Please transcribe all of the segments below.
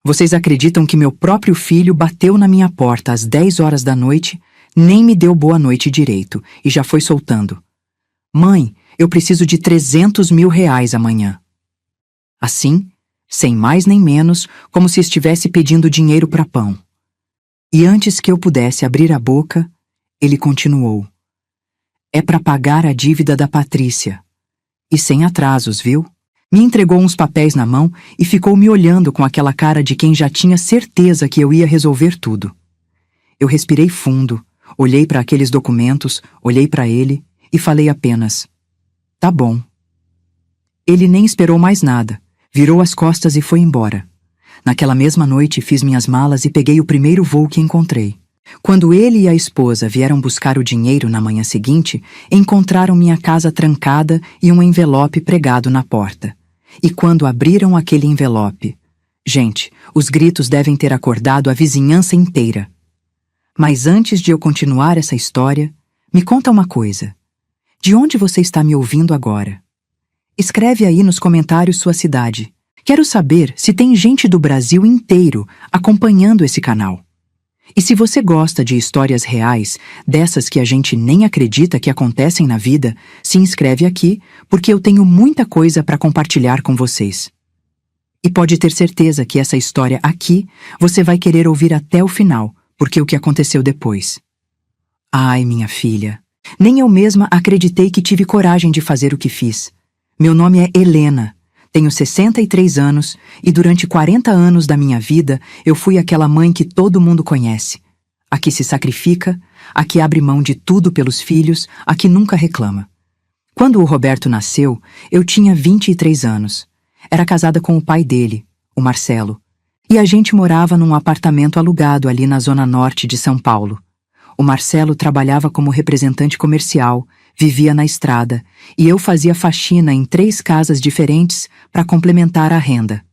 Vocês acreditam que meu próprio filho bateu na minha porta às 10 horas da noite, nem me deu boa noite direito e já foi soltando: Mãe, eu preciso de 300 mil reais amanhã. Assim, sem mais nem menos, como se estivesse pedindo dinheiro para pão. E antes que eu pudesse abrir a boca, ele continuou: É para pagar a dívida da Patrícia. E sem atrasos, viu? Me entregou uns papéis na mão e ficou me olhando com aquela cara de quem já tinha certeza que eu ia resolver tudo. Eu respirei fundo, olhei para aqueles documentos, olhei para ele e falei apenas: Tá bom. Ele nem esperou mais nada, virou as costas e foi embora. Naquela mesma noite fiz minhas malas e peguei o primeiro voo que encontrei. Quando ele e a esposa vieram buscar o dinheiro na manhã seguinte, encontraram minha casa trancada e um envelope pregado na porta. E quando abriram aquele envelope... Gente, os gritos devem ter acordado a vizinhança inteira. Mas antes de eu continuar essa história, me conta uma coisa. De onde você está me ouvindo agora? Escreve aí nos comentários sua cidade. Quero saber se tem gente do Brasil inteiro acompanhando esse canal. E se você gosta de histórias reais, dessas que a gente nem acredita que acontecem na vida, se inscreve aqui, porque eu tenho muita coisa para compartilhar com vocês. E pode ter certeza que essa história aqui você vai querer ouvir até o final, porque o que aconteceu depois. Ai, minha filha, nem eu mesma acreditei que tive coragem de fazer o que fiz. Meu nome é Helena. Tenho 63 anos e durante 40 anos da minha vida eu fui aquela mãe que todo mundo conhece. A que se sacrifica, a que abre mão de tudo pelos filhos, a que nunca reclama. Quando o Roberto nasceu, eu tinha 23 anos. Era casada com o pai dele, o Marcelo. E a gente morava num apartamento alugado ali na zona norte de São Paulo. O Marcelo trabalhava como representante comercial, vivia na estrada, e eu fazia faxina em 3 casas diferentes para complementar a renda.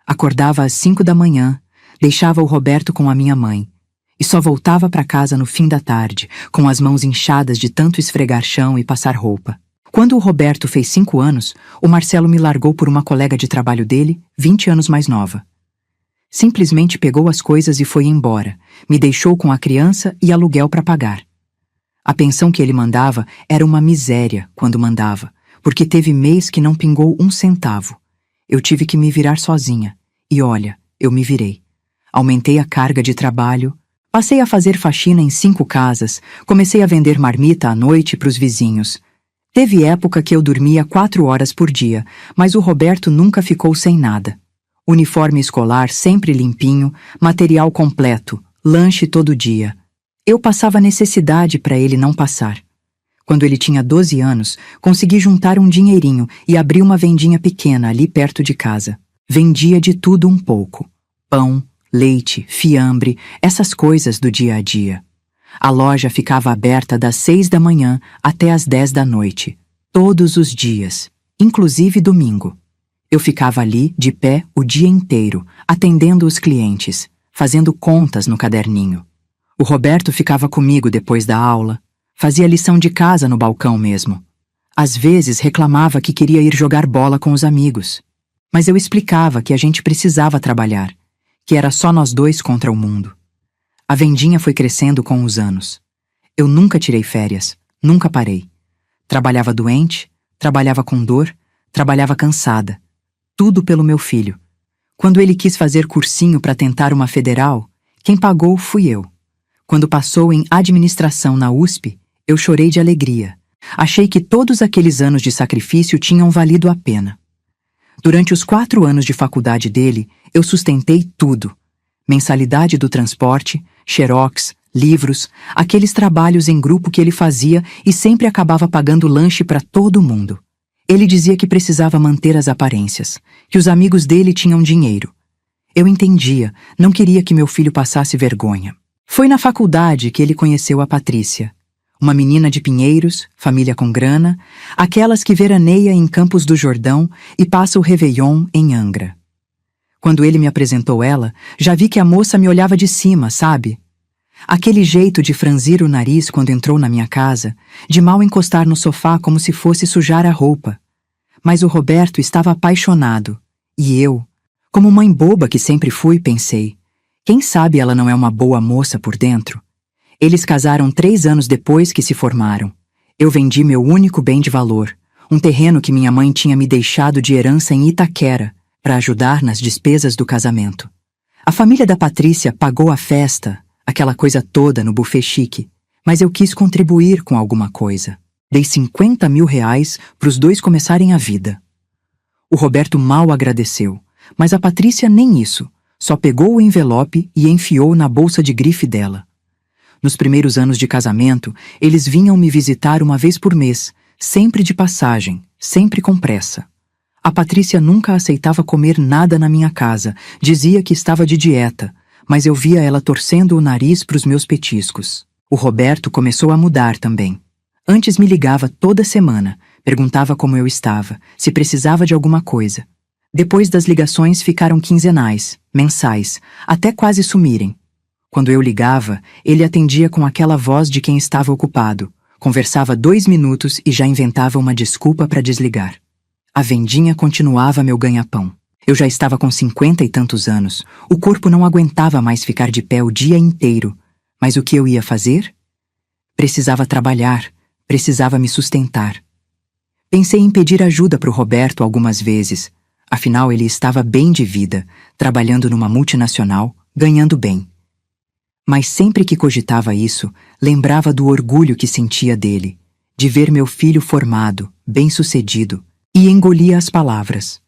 Acordava às 5 da manhã, deixava o Roberto com a minha mãe, e só voltava para casa no fim da tarde, com as mãos inchadas de tanto esfregar chão e passar roupa. Quando o Roberto fez 5 anos, o Marcelo me largou por uma colega de trabalho dele, 20 anos mais nova. Simplesmente pegou as coisas e foi embora, me deixou com a criança e aluguel para pagar. A pensão que ele mandava era uma miséria quando mandava, porque teve mês que não pingou 1 centavo. Eu tive que me virar sozinha. E olha, eu me virei. Aumentei a carga de trabalho, passei a fazer faxina em 5 casas, comecei a vender marmita à noite para os vizinhos. Teve época que eu dormia 4 horas por dia, mas o Roberto nunca ficou sem nada. Uniforme escolar sempre limpinho, material completo, lanche todo dia. Eu passava necessidade para ele não passar. Quando ele tinha 12 anos, consegui juntar um dinheirinho e abri uma vendinha pequena ali perto de casa. Vendia de tudo um pouco. Pão, leite, fiambre, essas coisas do dia a dia. A loja ficava aberta das 6 da manhã até as 10 da noite, todos os dias, inclusive domingo. Eu ficava ali, de pé, o dia inteiro, atendendo os clientes, fazendo contas no caderninho. O Roberto ficava comigo depois da aula, fazia lição de casa no balcão mesmo. Às vezes reclamava que queria ir jogar bola com os amigos. Mas eu explicava que a gente precisava trabalhar, que era só nós 2 contra o mundo. A vendinha foi crescendo com os anos. Eu nunca tirei férias, nunca parei. Trabalhava doente, trabalhava com dor, trabalhava cansada. Tudo pelo meu filho. Quando ele quis fazer cursinho para tentar uma federal, quem pagou fui eu. Quando passou em administração na USP, eu chorei de alegria. Achei que todos aqueles anos de sacrifício tinham valido a pena. Durante os 4 anos de faculdade dele, eu sustentei tudo. Mensalidade do transporte, xerox, livros, aqueles trabalhos em grupo que ele fazia e sempre acabava pagando lanche para todo mundo. Ele dizia que precisava manter as aparências, que os amigos dele tinham dinheiro. Eu entendia, não queria que meu filho passasse vergonha. Foi na faculdade que ele conheceu a Patrícia. Uma menina de Pinheiros, família com grana, aquelas que veraneia em Campos do Jordão e passa o Réveillon em Angra. Quando ele me apresentou ela, já vi que a moça me olhava de cima, sabe? Aquele jeito de franzir o nariz quando entrou na minha casa, de mal encostar no sofá como se fosse sujar a roupa. Mas o Roberto estava apaixonado, e eu, Como mãe boba que sempre fui, pensei, quem sabe ela não é uma boa moça por dentro? Eles casaram 3 anos depois que se formaram. Eu vendi meu único bem de valor, um terreno que minha mãe tinha me deixado de herança em Itaquera, para ajudar nas despesas do casamento. A família da Patrícia pagou a festa, aquela coisa toda no buffet chique, mas eu quis contribuir com alguma coisa. Dei 50 mil reais para os dois começarem a vida. O Roberto mal agradeceu, mas a Patrícia nem isso, só pegou o envelope e enfiou na bolsa de grife dela. Nos primeiros anos de casamento, eles vinham me visitar uma vez por mês, sempre de passagem, sempre com pressa. A Patrícia nunca aceitava comer nada na minha casa, dizia que estava de dieta, mas eu via ela torcendo o nariz para os meus petiscos. O Roberto começou a mudar também. Antes me ligava toda semana, perguntava como eu estava, se precisava de alguma coisa. Depois das ligações ficaram quinzenais, mensais, até quase sumirem. Quando eu ligava, ele atendia com aquela voz de quem estava ocupado, conversava 2 minutos e já inventava uma desculpa para desligar. A vendinha continuava meu ganha-pão. Eu já estava com 50 e tantos anos, o corpo não aguentava mais ficar de pé o dia inteiro. Mas o que eu ia fazer? Precisava trabalhar, precisava me sustentar. Pensei em pedir ajuda para o Roberto algumas vezes, afinal ele estava bem de vida, trabalhando numa multinacional, ganhando bem. Mas sempre que cogitava isso, lembrava do orgulho que sentia dele, de ver meu filho formado, bem-sucedido, e engolia as palavras.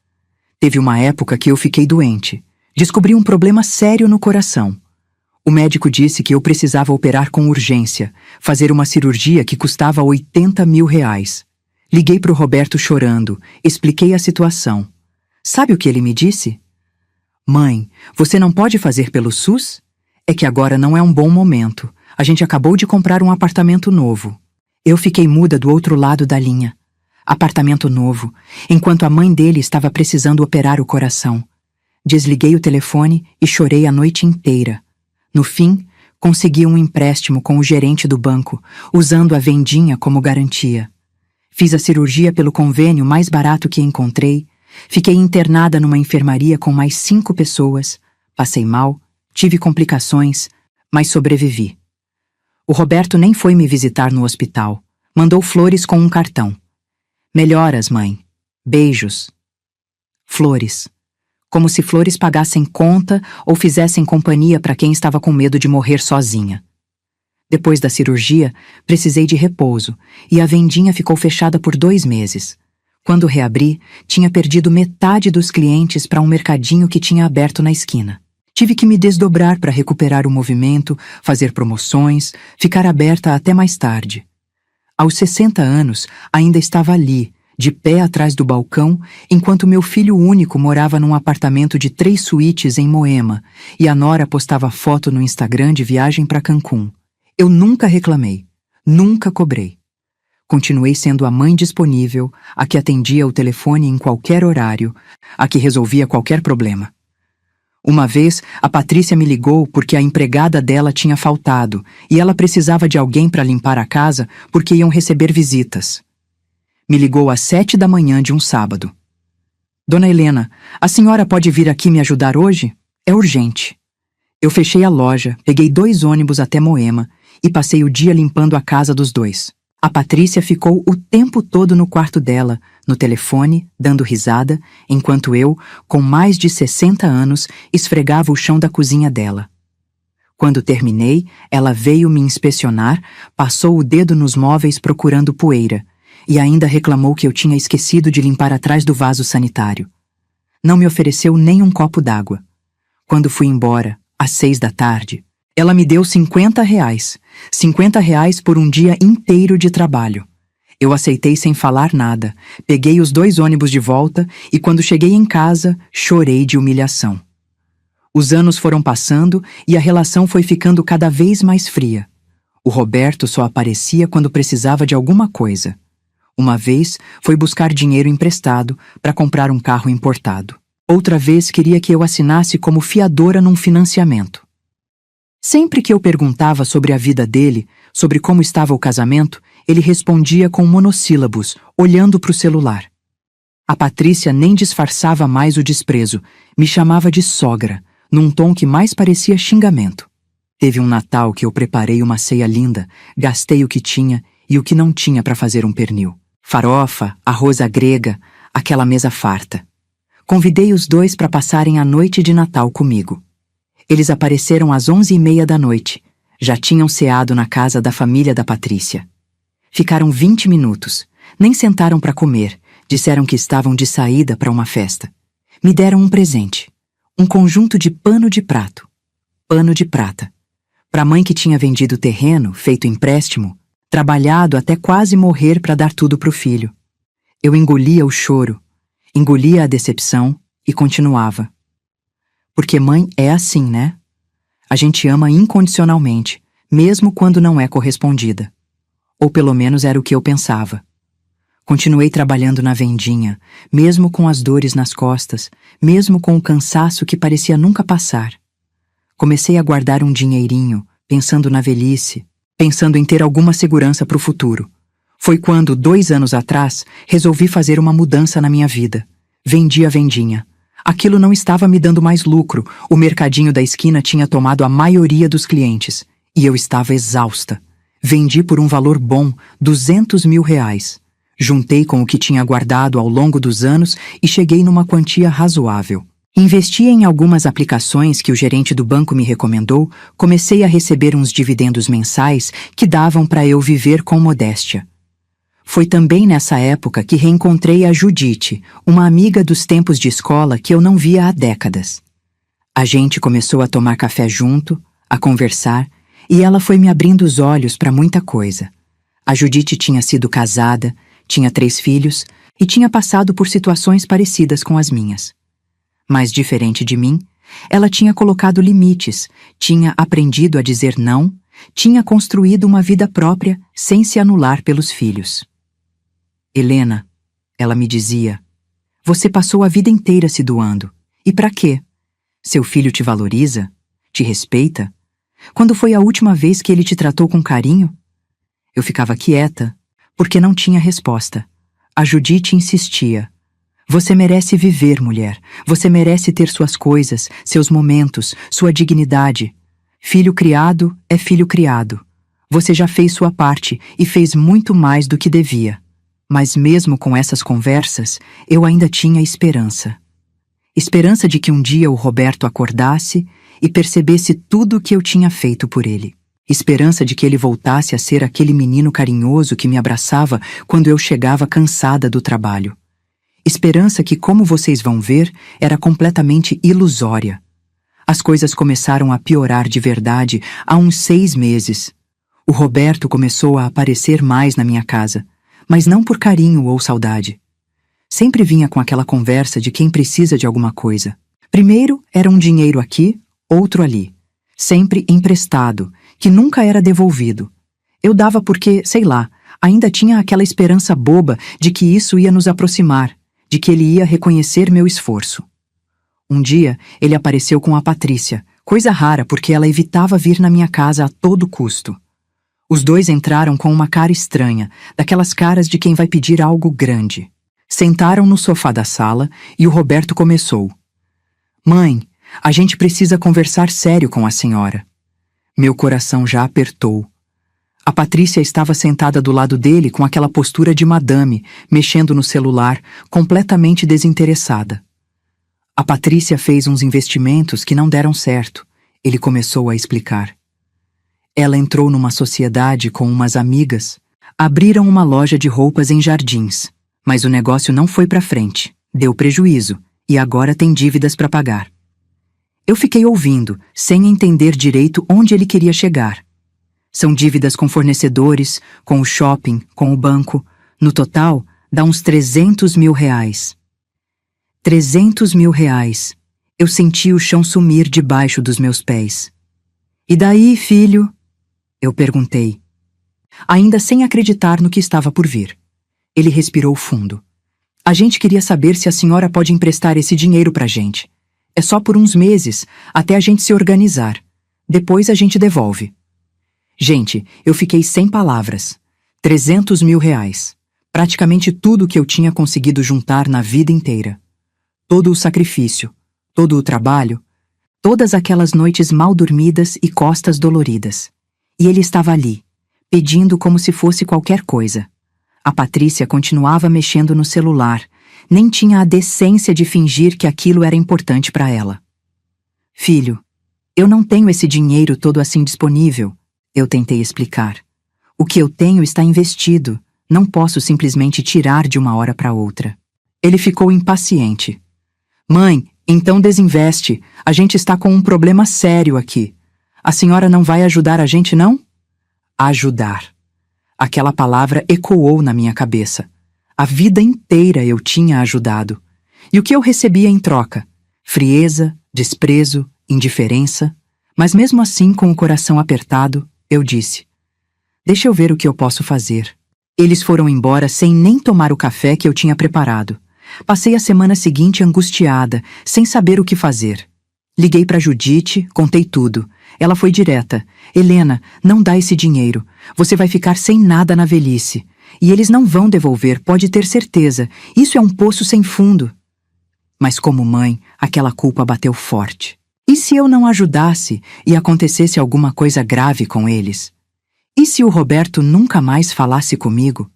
Teve uma época que eu fiquei doente. Descobri um problema sério no coração. O médico disse que eu precisava operar com urgência, fazer uma cirurgia que custava 80 mil reais. Liguei para o Roberto chorando, expliquei a situação. Sabe o que ele me disse? Mãe, você não pode fazer pelo SUS? É que agora não é um bom momento. A gente acabou de comprar um apartamento novo. Eu fiquei muda do outro lado da linha. Apartamento novo, enquanto a mãe dele estava precisando operar o coração. Desliguei o telefone e chorei a noite inteira. No fim, consegui um empréstimo com o gerente do banco, usando a vendinha como garantia. Fiz a cirurgia pelo convênio mais barato que encontrei, fiquei internada numa enfermaria com mais 5 pessoas, passei mal, tive complicações, mas sobrevivi. O Roberto nem foi me visitar no hospital, mandou flores com um cartão. Melhoras, mãe. Beijos. Flores. Como se flores pagassem conta ou fizessem companhia para quem estava com medo de morrer sozinha. Depois da cirurgia, precisei de repouso e a vendinha ficou fechada por 2 meses. Quando reabri, tinha perdido metade dos clientes para um mercadinho que tinha aberto na esquina. Tive que me desdobrar para recuperar o movimento, fazer promoções, ficar aberta até mais tarde. Aos 60 anos, ainda estava ali, de pé atrás do balcão, enquanto meu filho único morava num apartamento de 3 suítes em Moema, e a nora postava foto no Instagram de viagem para Cancún. Eu nunca reclamei, nunca cobrei. Continuei sendo a mãe disponível, a que atendia o telefone em qualquer horário, a que resolvia qualquer problema. Uma vez, a Patrícia me ligou porque a empregada dela tinha faltado e ela precisava de alguém para limpar a casa porque iam receber visitas. Me ligou às 7 da manhã de um sábado. Dona Helena, a senhora pode vir aqui me ajudar hoje? É urgente. Eu fechei a loja, peguei 2 ônibus até Moema e passei o dia limpando a casa dos dois. A Patrícia ficou o tempo todo no quarto dela, no telefone, dando risada, enquanto eu, com mais de 60 anos, esfregava o chão da cozinha dela. Quando terminei, ela veio me inspecionar, passou o dedo nos móveis procurando poeira, e ainda reclamou que eu tinha esquecido de limpar atrás do vaso sanitário. Não me ofereceu nem um copo d'água. Quando fui embora, às 6 da tarde, ela me deu 50 reais. 50 reais por um dia inteiro de trabalho. Eu aceitei sem falar nada, peguei os 2 ônibus de volta e quando cheguei em casa, chorei de humilhação. Os anos foram passando e a relação foi ficando cada vez mais fria. O Roberto só aparecia quando precisava de alguma coisa. Uma vez, foi buscar dinheiro emprestado para comprar um carro importado. Outra vez, queria que eu assinasse como fiadora num financiamento. Sempre que eu perguntava sobre a vida dele, sobre como estava o casamento, ele respondia com monossílabos, olhando para o celular. A Patrícia nem disfarçava mais o desprezo, me chamava de sogra, num tom que mais parecia xingamento. Teve um Natal que eu preparei uma ceia linda, gastei o que tinha e o que não tinha para fazer um pernil. Farofa, arroz à grega, aquela mesa farta. Convidei os dois para passarem a noite de Natal comigo. Eles apareceram às 11h30 da noite. Já tinham ceado na casa da família da Patrícia. Ficaram 20 minutos. Nem sentaram para comer. Disseram que estavam de saída para uma festa. Me deram um presente. Um conjunto de pano de prato. Pano de prata. Para a mãe que tinha vendido o terreno, feito empréstimo, trabalhado até quase morrer para dar tudo para o filho. Eu engolia o choro, engolia a decepção e continuava. Porque mãe é assim, né? A gente ama incondicionalmente, mesmo quando não é correspondida. Ou pelo menos era o que eu pensava. Continuei trabalhando na vendinha, mesmo com as dores nas costas, mesmo com o cansaço que parecia nunca passar. Comecei a guardar um dinheirinho, pensando na velhice, pensando em ter alguma segurança para o futuro. Foi quando, 2 anos atrás, resolvi fazer uma mudança na minha vida. Vendi a vendinha. Aquilo não estava me dando mais lucro, o mercadinho da esquina tinha tomado a maioria dos clientes, e eu estava exausta. Vendi por um valor bom, R$200 mil. Juntei com o que tinha guardado ao longo dos anos e cheguei numa quantia razoável. Investi em algumas aplicações que o gerente do banco me recomendou, comecei a receber uns dividendos mensais que davam para eu viver com modéstia. Foi também nessa época que reencontrei a Judite, uma amiga dos tempos de escola que eu não via há décadas. A gente começou a tomar café junto, a conversar, e ela foi me abrindo os olhos para muita coisa. A Judite tinha sido casada, tinha 3 filhos e tinha passado por situações parecidas com as minhas. Mas diferente de mim, ela tinha colocado limites, tinha aprendido a dizer não, tinha construído uma vida própria sem se anular pelos filhos. Helena, ela me dizia, você passou a vida inteira se doando. E para quê? Seu filho te valoriza? Te respeita? Quando foi a última vez que ele te tratou com carinho? Eu ficava quieta, porque não tinha resposta. A Judite insistia. Você merece viver, mulher. Você merece ter suas coisas, seus momentos, sua dignidade. Filho criado é filho criado. Você já fez sua parte e fez muito mais do que devia. Mas mesmo com essas conversas, eu ainda tinha esperança. Esperança de que um dia o Roberto acordasse e percebesse tudo o que eu tinha feito por ele. Esperança de que ele voltasse a ser aquele menino carinhoso que me abraçava quando eu chegava cansada do trabalho. Esperança que, como vocês vão ver, era completamente ilusória. As coisas começaram a piorar de verdade há uns 6 meses. O Roberto começou a aparecer mais na minha casa, mas não por carinho ou saudade. Sempre vinha com aquela conversa de quem precisa de alguma coisa. Primeiro era um dinheiro aqui, outro ali. Sempre emprestado, que nunca era devolvido. Eu dava porque, sei lá, ainda tinha aquela esperança boba de que isso ia nos aproximar, de que ele ia reconhecer meu esforço. Um dia, ele apareceu com a Patrícia, coisa rara porque ela evitava vir na minha casa a todo custo. Os dois entraram com uma cara estranha, daquelas caras de quem vai pedir algo grande. Sentaram no sofá da sala e o Roberto começou. Mãe, a gente precisa conversar sério com a senhora. Meu coração já apertou. A Patrícia estava sentada do lado dele com aquela postura de madame, mexendo no celular, completamente desinteressada. A Patrícia fez uns investimentos que não deram certo. Ele começou a explicar. Ela entrou numa sociedade com umas amigas, abriram uma loja de roupas em Jardins, mas o negócio não foi para frente, deu prejuízo e agora tem dívidas para pagar. Eu fiquei ouvindo, sem entender direito onde ele queria chegar. São dívidas com fornecedores, com o shopping, com o banco. No total, dá uns R$300 mil. R$300 mil. Eu senti o chão sumir debaixo dos meus pés. E daí, filho? Eu perguntei, ainda sem acreditar no que estava por vir. Ele respirou fundo. A gente queria saber se a senhora pode emprestar esse dinheiro pra gente. É só por uns meses, até a gente se organizar. Depois a gente devolve. Gente, eu fiquei sem palavras. R$300 mil. Praticamente tudo que eu tinha conseguido juntar na vida inteira. Todo o sacrifício, todo o trabalho, todas aquelas noites mal dormidas e costas doloridas. E ele estava ali, pedindo como se fosse qualquer coisa. A Patrícia continuava mexendo no celular, nem tinha a decência de fingir que aquilo era importante para ela. Filho, eu não tenho esse dinheiro todo assim disponível, eu tentei explicar. O que eu tenho está investido, não posso simplesmente tirar de uma hora para outra. Ele ficou impaciente. Mãe, então desinveste, a gente está com um problema sério aqui. A senhora não vai ajudar a gente, não? Ajudar. Aquela palavra ecoou na minha cabeça. A vida inteira eu tinha ajudado. E o que eu recebia em troca? Frieza, desprezo, indiferença. Mas mesmo assim, com o coração apertado, eu disse: deixa eu ver o que eu posso fazer. Eles foram embora sem nem tomar o café que eu tinha preparado. Passei a semana seguinte angustiada, sem saber o que fazer. Liguei para Judite, contei tudo. Ela foi direta. Helena, não dá esse dinheiro. Você vai ficar sem nada na velhice. E eles não vão devolver, pode ter certeza. Isso é um poço sem fundo. Mas como mãe, aquela culpa bateu forte. E se eu não ajudasse e acontecesse alguma coisa grave com eles? E se o Roberto nunca mais falasse comigo?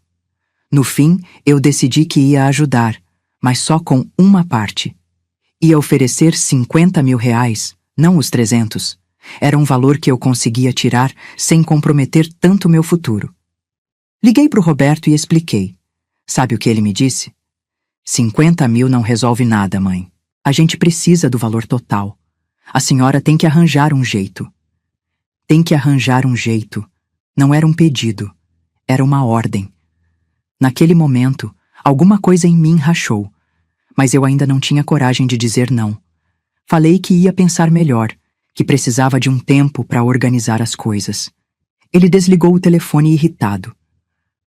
No fim, eu decidi que ia ajudar, mas só com uma parte. Ia oferecer 50 mil reais, não os 300. Era um valor que eu conseguia tirar sem comprometer tanto meu futuro. Liguei para o Roberto e expliquei. Sabe o que ele me disse? 50 mil não resolve nada, mãe. A gente precisa do valor total. A senhora tem que arranjar um jeito. Tem que arranjar um jeito. Não era um pedido. Era uma ordem. Naquele momento, alguma coisa em mim rachou. Mas eu ainda não tinha coragem de dizer não. Falei que ia pensar melhor, que precisava de um tempo para organizar as coisas. Ele desligou o telefone irritado.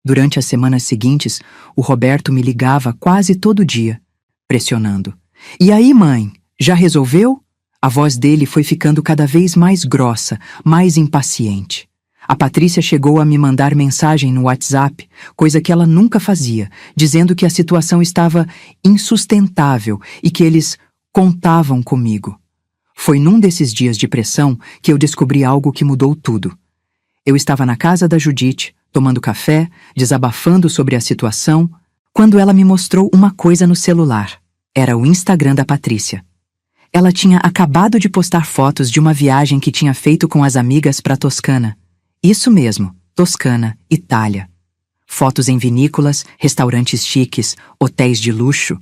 Durante as semanas seguintes, o Roberto me ligava quase todo dia, pressionando. E aí, mãe, já resolveu? A voz dele foi ficando cada vez mais grossa, mais impaciente. A Patrícia chegou a me mandar mensagem no WhatsApp, coisa que ela nunca fazia, dizendo que a situação estava insustentável e que eles contavam comigo. Foi num desses dias de pressão que eu descobri algo que mudou tudo. Eu estava na casa da Judite, tomando café, desabafando sobre a situação, quando ela me mostrou uma coisa no celular. Era o Instagram da Patrícia. Ela tinha acabado de postar fotos de uma viagem que tinha feito com as amigas para Toscana. Isso mesmo, Toscana, Itália. Fotos em vinícolas, restaurantes chiques, hotéis de luxo.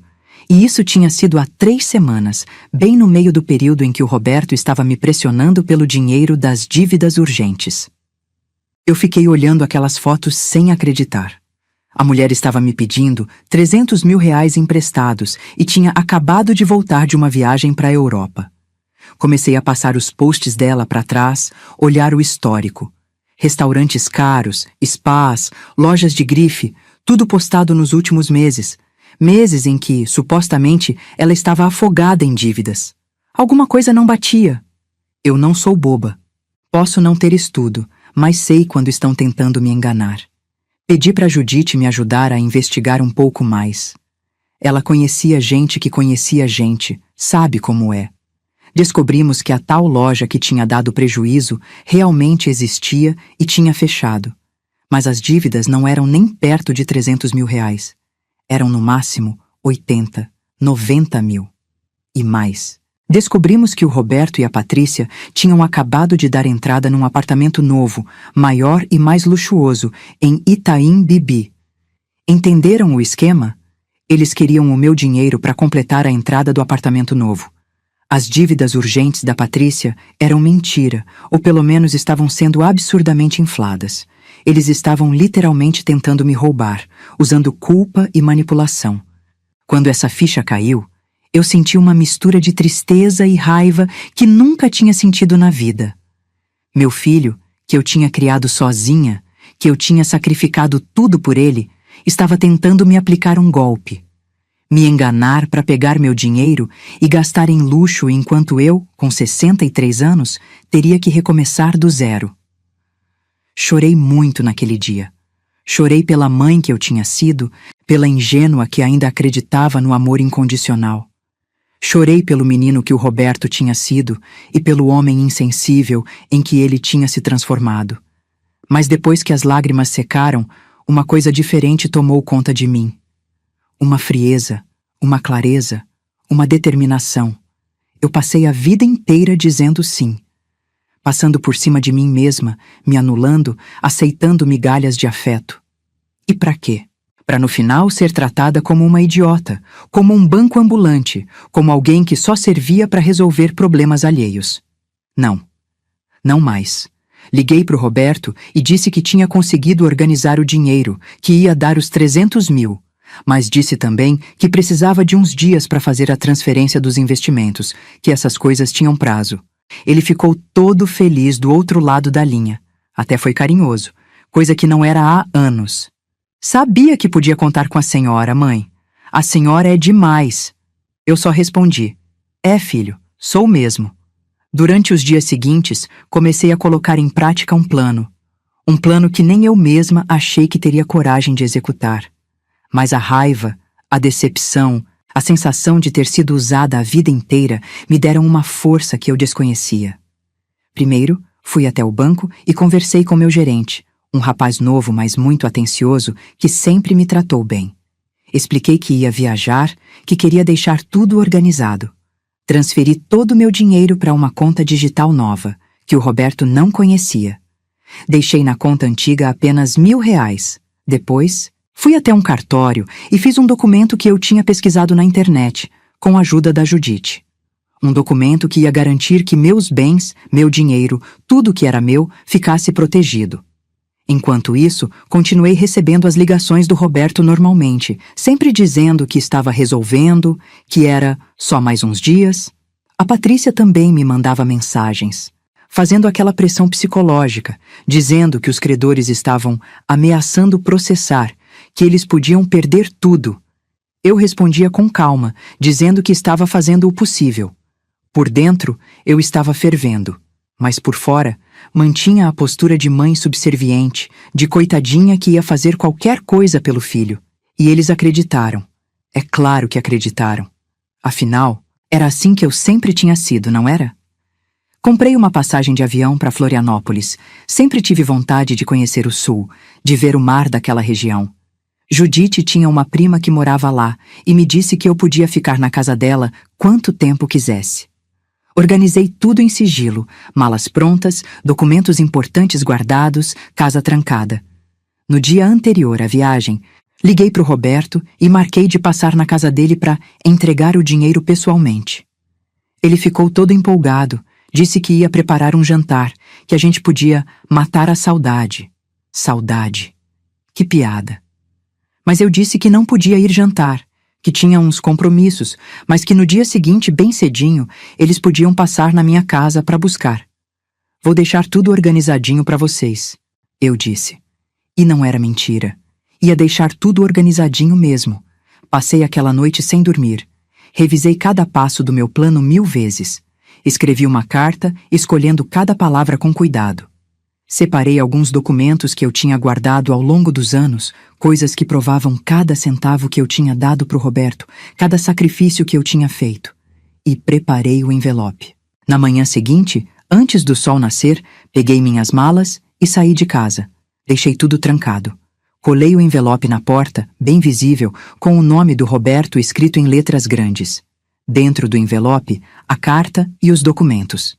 E isso tinha sido há 3 semanas, bem no meio do período em que o Roberto estava me pressionando pelo dinheiro das dívidas urgentes. Eu fiquei olhando aquelas fotos sem acreditar. A mulher estava me pedindo 300 mil reais emprestados e tinha acabado de voltar de uma viagem para a Europa. Comecei a passar os posts dela para trás, olhar o histórico. Restaurantes caros, spas, lojas de grife, tudo postado nos últimos meses. Meses em que, supostamente, ela estava afogada em dívidas. Alguma coisa não batia. Eu não sou boba. Posso não ter estudo, mas sei quando estão tentando me enganar. Pedi para Judite me ajudar a investigar um pouco mais. Ela conhecia gente que conhecia gente, sabe como é. Descobrimos que a tal loja que tinha dado prejuízo realmente existia e tinha fechado. Mas as dívidas não eram nem perto de 300 mil reais. Eram no máximo 80, 90 mil. E mais. Descobrimos que o Roberto e a Patrícia tinham acabado de dar entrada num apartamento novo, maior e mais luxuoso, em Itaim Bibi. Entenderam o esquema? Eles queriam o meu dinheiro para completar a entrada do apartamento novo. As dívidas urgentes da Patrícia eram mentira, ou pelo menos estavam sendo absurdamente infladas. Eles estavam literalmente tentando me roubar, usando culpa e manipulação. Quando essa ficha caiu, eu senti uma mistura de tristeza e raiva que nunca tinha sentido na vida. Meu filho, que eu tinha criado sozinha, que eu tinha sacrificado tudo por ele, estava tentando me aplicar um golpe. Me enganar para pegar meu dinheiro e gastar em luxo enquanto eu, com 63 anos, teria que recomeçar do zero. Chorei muito naquele dia. Chorei pela mãe que eu tinha sido, pela ingênua que ainda acreditava no amor incondicional. Chorei pelo menino que o Roberto tinha sido e pelo homem insensível em que ele tinha se transformado. Mas depois que as lágrimas secaram, uma coisa diferente tomou conta de mim. Uma frieza, uma clareza, uma determinação. Eu passei a vida inteira dizendo sim. Passando por cima de mim mesma, me anulando, aceitando migalhas de afeto. E para quê? Para no final ser tratada como uma idiota, como um banco ambulante, como alguém que só servia para resolver problemas alheios. Não. Não mais. Liguei para o Roberto e disse que tinha conseguido organizar o dinheiro, que ia dar os 300 mil, mas disse também que precisava de uns dias para fazer a transferência dos investimentos, que essas coisas tinham prazo. Ele ficou todo feliz do outro lado da linha. Até foi carinhoso, coisa que não era há anos. Sabia que podia contar com a senhora, mãe. A senhora é demais. Eu só respondi: é, filho, sou mesmo. Durante os dias seguintes, comecei a colocar em prática um plano. Um plano que nem eu mesma achei que teria coragem de executar. Mas a raiva, a decepção, a sensação de ter sido usada a vida inteira me deram uma força que eu desconhecia. Primeiro, fui até o banco e conversei com meu gerente, um rapaz novo, mas muito atencioso, que sempre me tratou bem. Expliquei que ia viajar, que queria deixar tudo organizado. Transferi todo o meu dinheiro para uma conta digital nova, que o Roberto não conhecia. Deixei na conta antiga apenas R$ 1.000. Depois, fui até um cartório e fiz um documento que eu tinha pesquisado na internet, com a ajuda da Judite. Um documento que ia garantir que meus bens, meu dinheiro, tudo que era meu, ficasse protegido. Enquanto isso, continuei recebendo as ligações do Roberto normalmente, sempre dizendo que estava resolvendo, que era só mais uns dias. A Patrícia também me mandava mensagens, fazendo aquela pressão psicológica, dizendo que os credores estavam ameaçando processar, que eles podiam perder tudo. Eu respondia com calma, dizendo que estava fazendo o possível. Por dentro, eu estava fervendo, mas por fora, mantinha a postura de mãe subserviente, de coitadinha que ia fazer qualquer coisa pelo filho. E eles acreditaram. É claro que acreditaram. Afinal, era assim que eu sempre tinha sido, não era? Comprei uma passagem de avião para Florianópolis. Sempre tive vontade de conhecer o sul, de ver o mar daquela região. Judite tinha uma prima que morava lá e me disse que eu podia ficar na casa dela quanto tempo quisesse. Organizei tudo em sigilo, malas prontas, documentos importantes guardados, casa trancada. No dia anterior à viagem, liguei para o Roberto e marquei de passar na casa dele para entregar o dinheiro pessoalmente. Ele ficou todo empolgado, disse que ia preparar um jantar, que a gente podia matar a saudade. Saudade. Que piada. Mas eu disse que não podia ir jantar, que tinha uns compromissos, mas que no dia seguinte, bem cedinho, eles podiam passar na minha casa para buscar. Vou deixar tudo organizadinho para vocês, eu disse. E não era mentira. Ia deixar tudo organizadinho mesmo. Passei aquela noite sem dormir. Revisei cada passo do meu plano 1000 vezes. Escrevi uma carta, escolhendo cada palavra com cuidado. Separei alguns documentos que eu tinha guardado ao longo dos anos, coisas que provavam cada centavo que eu tinha dado para o Roberto, cada sacrifício que eu tinha feito. E preparei o envelope. Na manhã seguinte, antes do sol nascer, peguei minhas malas e saí de casa. Deixei tudo trancado. Colei o envelope na porta, bem visível, com o nome do Roberto escrito em letras grandes. Dentro do envelope, a carta e os documentos.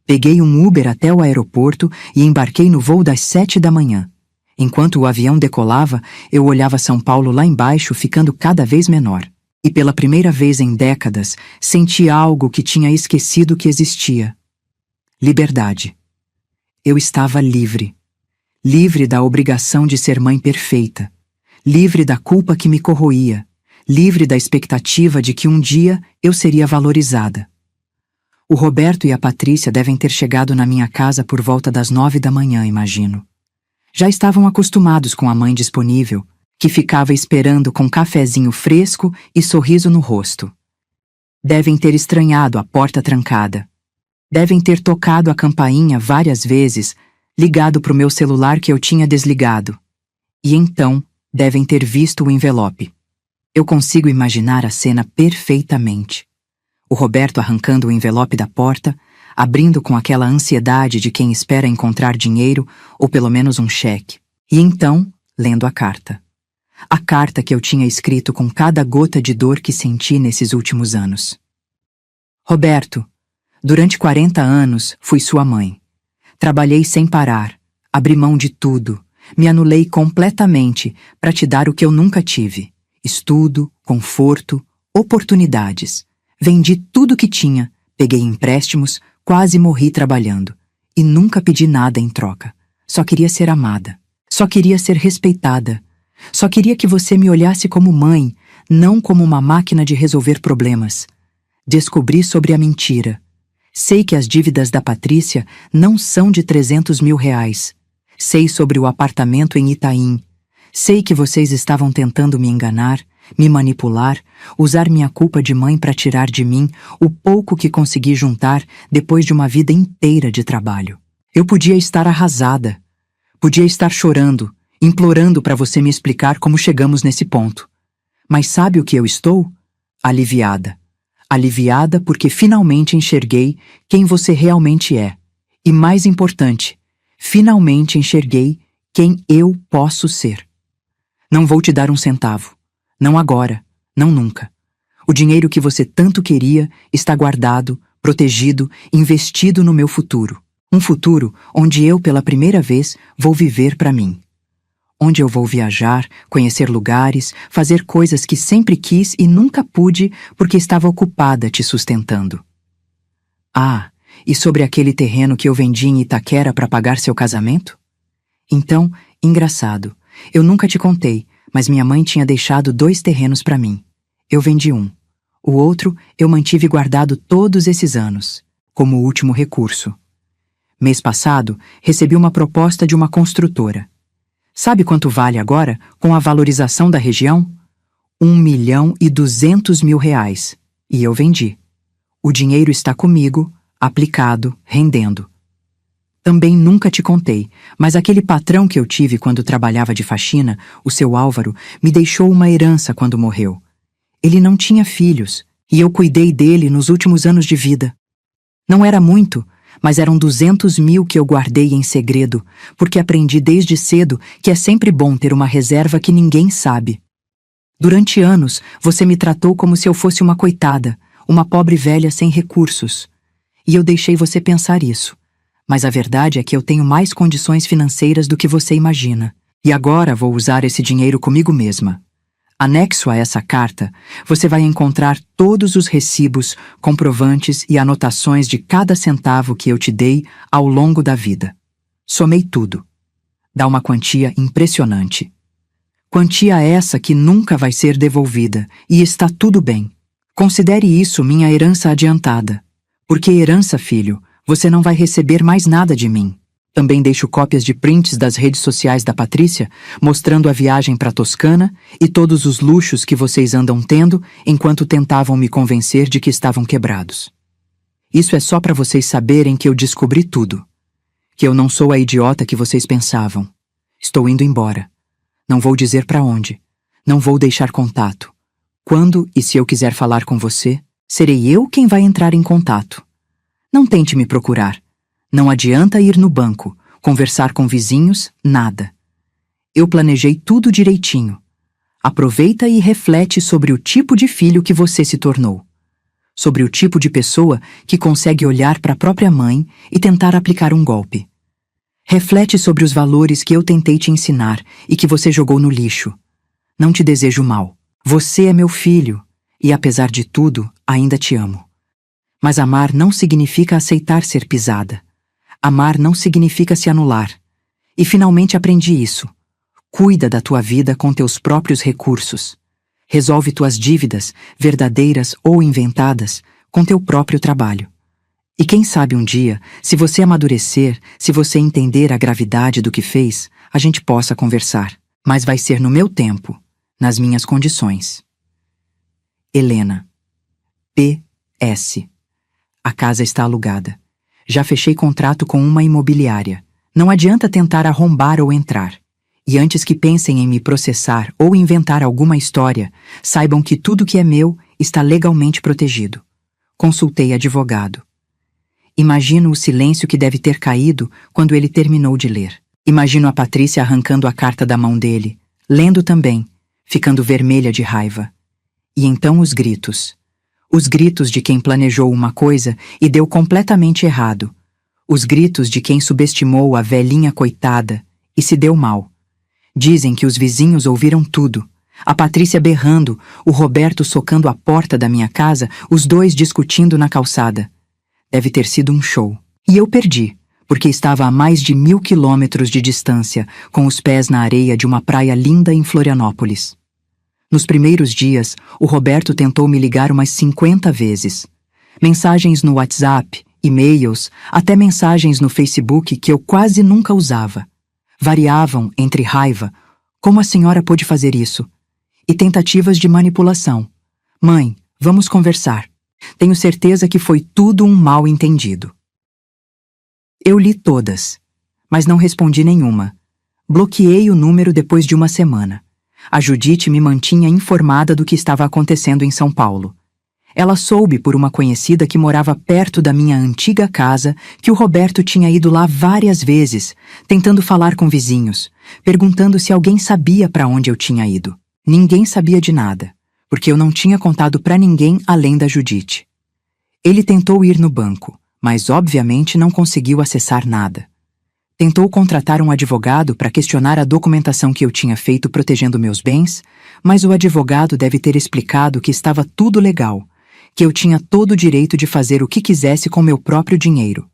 Peguei um Uber até o aeroporto e embarquei no voo das 7 da manhã. Enquanto o avião decolava, eu olhava São Paulo lá embaixo ficando cada vez menor. E pela primeira vez em décadas, senti algo que tinha esquecido que existia. Liberdade. Eu estava livre. Livre da obrigação de ser mãe perfeita. Livre da culpa que me corroía. Livre da expectativa de que um dia eu seria valorizada. O Roberto e a Patrícia devem ter chegado na minha casa por volta das 9 da manhã, imagino. Já estavam acostumados com a mãe disponível, que ficava esperando com cafezinho fresco e sorriso no rosto. Devem ter estranhado a porta trancada. Devem ter tocado a campainha várias vezes, ligado para o meu celular que eu tinha desligado. E então, devem ter visto o envelope. Eu consigo imaginar a cena perfeitamente. O Roberto arrancando o envelope da porta, abrindo com aquela ansiedade de quem espera encontrar dinheiro ou pelo menos um cheque. E então, lendo a carta. A carta que eu tinha escrito com cada gota de dor que senti nesses últimos anos. Roberto, durante 40 anos fui sua mãe. Trabalhei sem parar, abri mão de tudo, me anulei completamente para te dar o que eu nunca tive: estudo, conforto, oportunidades. Vendi tudo que tinha, peguei empréstimos, quase morri trabalhando. E nunca pedi nada em troca. Só queria ser amada. Só queria ser respeitada. Só queria que você me olhasse como mãe, não como uma máquina de resolver problemas. Descobri sobre a mentira. Sei que as dívidas da Patrícia não são de 300 mil reais. Sei sobre o apartamento em Itaim. Sei que vocês estavam tentando me enganar, me manipular, usar minha culpa de mãe para tirar de mim o pouco que consegui juntar depois de uma vida inteira de trabalho. Eu podia estar arrasada. Podia estar chorando, implorando para você me explicar como chegamos nesse ponto. Mas sabe o que eu estou? Aliviada. Aliviada porque finalmente enxerguei quem você realmente é. E mais importante, finalmente enxerguei quem eu posso ser. Não vou te dar um centavo. Não agora, não nunca. O dinheiro que você tanto queria está guardado, protegido, investido no meu futuro. Um futuro onde eu, pela primeira vez, vou viver para mim. Onde eu vou viajar, conhecer lugares, fazer coisas que sempre quis e nunca pude porque estava ocupada te sustentando. Ah, e sobre aquele terreno que eu vendi em Itaquera para pagar seu casamento? Então, engraçado, eu nunca te contei, mas minha mãe tinha deixado 2 terrenos para mim. Eu vendi um. O outro eu mantive guardado todos esses anos, como último recurso. Mês passado, recebi uma proposta de uma construtora. Sabe quanto vale agora, com a valorização da região? 1.200.000 reais. E eu vendi. O dinheiro está comigo, aplicado, rendendo. Também nunca te contei, mas aquele patrão que eu tive quando trabalhava de faxina, o seu Álvaro, me deixou uma herança quando morreu. Ele não tinha filhos, e eu cuidei dele nos últimos anos de vida. Não era muito, mas eram 200 mil que eu guardei em segredo, porque aprendi desde cedo que é sempre bom ter uma reserva que ninguém sabe. Durante anos, você me tratou como se eu fosse uma coitada, uma pobre velha sem recursos. E eu deixei você pensar isso. Mas a verdade é que eu tenho mais condições financeiras do que você imagina. E agora vou usar esse dinheiro comigo mesma. Anexo a essa carta, você vai encontrar todos os recibos, comprovantes e anotações de cada centavo que eu te dei ao longo da vida. Somei tudo. Dá uma quantia impressionante. Quantia essa que nunca vai ser devolvida, e está tudo bem. Considere isso minha herança adiantada. Porque herança, filho, você não vai receber mais nada de mim. Também deixo cópias de prints das redes sociais da Patrícia, mostrando a viagem para Toscana e todos os luxos que vocês andam tendo enquanto tentavam me convencer de que estavam quebrados. Isso é só para vocês saberem que eu descobri tudo. Que eu não sou a idiota que vocês pensavam. Estou indo embora. Não vou dizer para onde. Não vou deixar contato. Quando e se eu quiser falar com você, serei eu quem vai entrar em contato. Não tente me procurar. Não adianta ir no banco, conversar com vizinhos, nada. Eu planejei tudo direitinho. Aproveita e reflete sobre o tipo de filho que você se tornou. Sobre o tipo de pessoa que consegue olhar para a própria mãe e tentar aplicar um golpe. Reflete sobre os valores que eu tentei te ensinar e que você jogou no lixo. Não te desejo mal. Você é meu filho e, apesar de tudo, ainda te amo. Mas amar não significa aceitar ser pisada. Amar não significa se anular. E finalmente aprendi isso. Cuida da tua vida com teus próprios recursos. Resolve tuas dívidas, verdadeiras ou inventadas, com teu próprio trabalho. E quem sabe um dia, se você amadurecer, se você entender a gravidade do que fez, a gente possa conversar. Mas vai ser no meu tempo, nas minhas condições. Helena. P.S. A casa está alugada. Já fechei contrato com uma imobiliária. Não adianta tentar arrombar ou entrar. E antes que pensem em me processar ou inventar alguma história, saibam que tudo que é meu está legalmente protegido. Consultei advogado. Imagino o silêncio que deve ter caído quando ele terminou de ler. Imagino a Patrícia arrancando a carta da mão dele, lendo também, ficando vermelha de raiva. E então os gritos. Os gritos de quem planejou uma coisa e deu completamente errado. Os gritos de quem subestimou a velhinha coitada e se deu mal. Dizem que os vizinhos ouviram tudo. A Patrícia berrando, o Roberto socando a porta da minha casa, os dois discutindo na calçada. Deve ter sido um show. E eu perdi, porque estava a mais de 1000 quilômetros de distância, com os pés na areia de uma praia linda em Florianópolis. Nos primeiros dias, o Roberto tentou me ligar umas 50 vezes. Mensagens no WhatsApp, e-mails, até mensagens no Facebook que eu quase nunca usava. Variavam entre raiva, como a senhora pôde fazer isso? E tentativas de manipulação. Mãe, vamos conversar. Tenho certeza que foi tudo um mal-entendido. Eu li todas, mas não respondi nenhuma. Bloqueei o número depois de uma semana. A Judite me mantinha informada do que estava acontecendo em São Paulo. Ela soube por uma conhecida que morava perto da minha antiga casa que o Roberto tinha ido lá várias vezes, tentando falar com vizinhos, perguntando se alguém sabia para onde eu tinha ido. Ninguém sabia de nada, porque eu não tinha contado para ninguém além da Judite. Ele tentou ir no banco, mas obviamente não conseguiu acessar nada. Tentou contratar um advogado para questionar a documentação que eu tinha feito protegendo meus bens, mas o advogado deve ter explicado que estava tudo legal, que eu tinha todo o direito de fazer o que quisesse com meu próprio dinheiro.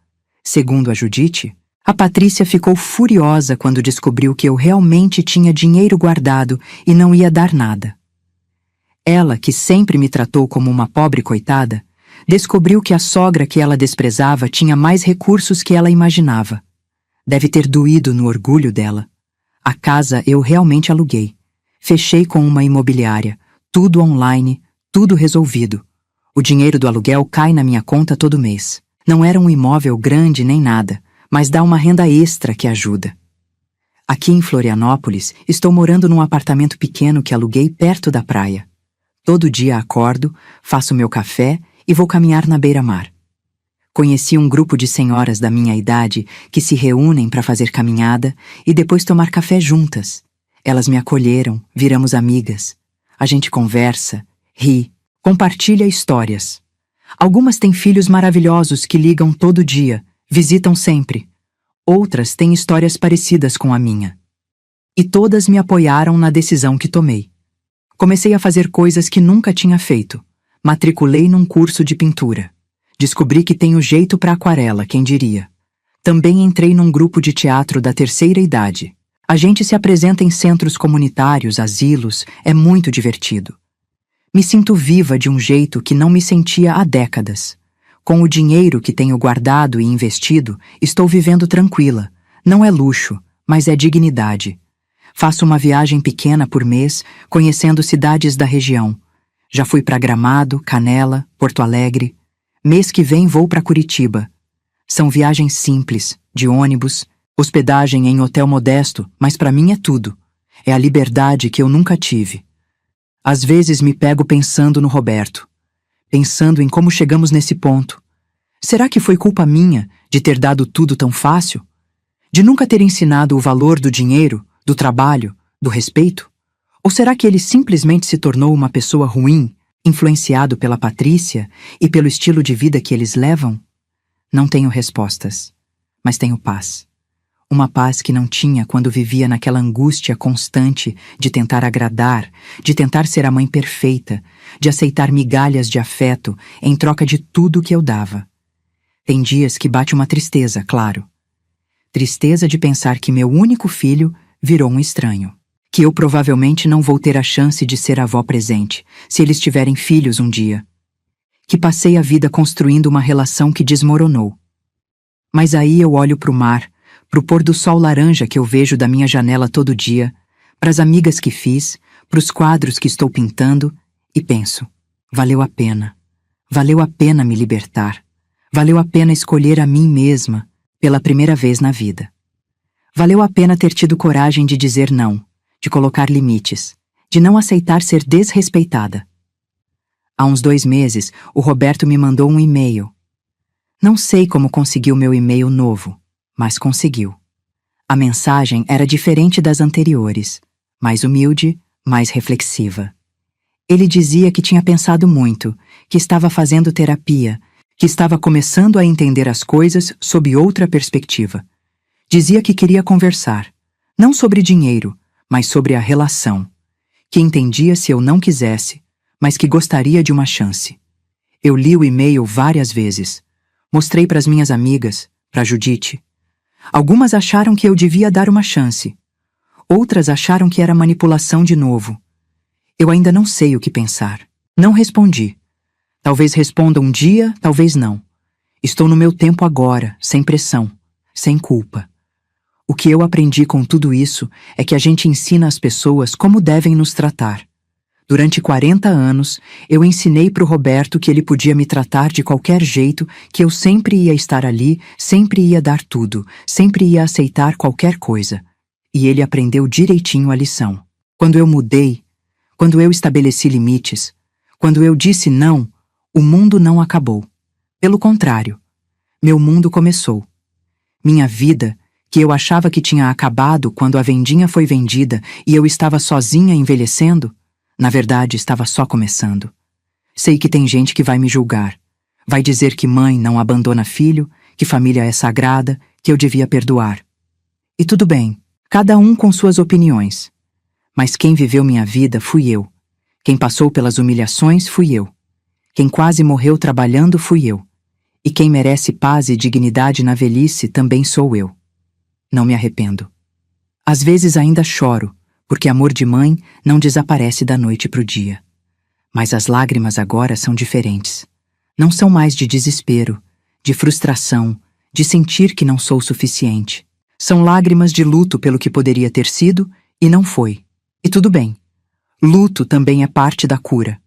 Segundo a Judite, a Patrícia ficou furiosa quando descobriu que eu realmente tinha dinheiro guardado e não ia dar nada. Ela, que sempre me tratou como uma pobre coitada, descobriu que a sogra que ela desprezava tinha mais recursos que ela imaginava. Deve ter doído no orgulho dela. A casa eu realmente aluguei. Fechei com uma imobiliária, tudo online, tudo resolvido. O dinheiro do aluguel cai na minha conta todo mês. Não era um imóvel grande nem nada, mas dá uma renda extra que ajuda. Aqui em Florianópolis, estou morando num apartamento pequeno que aluguei perto da praia. Todo dia acordo, faço meu café e vou caminhar na beira-mar. Conheci um grupo de senhoras da minha idade que se reúnem para fazer caminhada e depois tomar café juntas. Elas me acolheram, viramos amigas. A gente conversa, ri, compartilha histórias. Algumas têm filhos maravilhosos que ligam todo dia, visitam sempre. Outras têm histórias parecidas com a minha. E todas me apoiaram na decisão que tomei. Comecei a fazer coisas que nunca tinha feito. Matriculei num curso de pintura. Descobri que tenho jeito para aquarela, quem diria. Também entrei num grupo de teatro da terceira idade. A gente se apresenta em centros comunitários, asilos, é muito divertido. Me sinto viva de um jeito que não me sentia há décadas. Com o dinheiro que tenho guardado e investido, estou vivendo tranquila. Não é luxo, mas é dignidade. Faço uma viagem pequena por mês, conhecendo cidades da região. Já fui para Gramado, Canela, Porto Alegre. Mês que vem vou para Curitiba. São viagens simples, de ônibus, hospedagem em hotel modesto, mas para mim é tudo. É a liberdade que eu nunca tive. Às vezes me pego pensando no Roberto, pensando em como chegamos nesse ponto. Será que foi culpa minha de ter dado tudo tão fácil? De nunca ter ensinado o valor do dinheiro, do trabalho, do respeito? Ou será que ele simplesmente se tornou uma pessoa ruim, influenciado pela Patrícia e pelo estilo de vida que eles levam? Não tenho respostas, mas tenho paz. Uma paz que não tinha quando vivia naquela angústia constante de tentar agradar, de tentar ser a mãe perfeita, de aceitar migalhas de afeto em troca de tudo que eu dava. Tem dias que bate uma tristeza, claro. Tristeza de pensar que meu único filho virou um estranho. Que eu provavelmente não vou ter a chance de ser avó presente, se eles tiverem filhos um dia. Que passei a vida construindo uma relação que desmoronou. Mas aí eu olho para o mar, para o pôr do sol laranja que eu vejo da minha janela todo dia, para as amigas que fiz, para os quadros que estou pintando, e penso, valeu a pena. Valeu a pena me libertar. Valeu a pena escolher a mim mesma, pela primeira vez na vida. Valeu a pena ter tido coragem de dizer não, de colocar limites, de não aceitar ser desrespeitada. Há uns 2 meses, o Roberto me mandou um e-mail. Não sei como conseguiu meu e-mail novo, mas conseguiu. A mensagem era diferente das anteriores, mais humilde, mais reflexiva. Ele dizia que tinha pensado muito, que estava fazendo terapia, que estava começando a entender as coisas sob outra perspectiva. Dizia que queria conversar, não sobre dinheiro, mas sobre a relação. Que entendia se eu não quisesse, mas que gostaria de uma chance. Eu li o e-mail várias vezes. Mostrei para as minhas amigas, para Judite. Algumas acharam que eu devia dar uma chance. Outras acharam que era manipulação de novo. Eu ainda não sei o que pensar. Não respondi. Talvez responda um dia, talvez não. Estou no meu tempo agora, sem pressão, sem culpa. O que eu aprendi com tudo isso é que a gente ensina as pessoas como devem nos tratar. Durante 40 anos, eu ensinei para o Roberto que ele podia me tratar de qualquer jeito, que eu sempre ia estar ali, sempre ia dar tudo, sempre ia aceitar qualquer coisa. E ele aprendeu direitinho a lição. Quando eu mudei, quando eu estabeleci limites, quando eu disse não, o mundo não acabou. Pelo contrário, meu mundo começou. Minha vida, que eu achava que tinha acabado quando a vendinha foi vendida e eu estava sozinha envelhecendo, na verdade estava só começando. Sei que tem gente que vai me julgar. Vai dizer que mãe não abandona filho, que família é sagrada, que eu devia perdoar. E tudo bem, cada um com suas opiniões. Mas quem viveu minha vida fui eu. Quem passou pelas humilhações fui eu. Quem quase morreu trabalhando fui eu. E quem merece paz e dignidade na velhice também sou eu. Não me arrependo. Às vezes ainda choro, porque amor de mãe não desaparece da noite pro dia. Mas as lágrimas agora são diferentes. Não são mais de desespero, de frustração, de sentir que não sou suficiente. São lágrimas de luto pelo que poderia ter sido e não foi. E tudo bem. Luto também é parte da cura.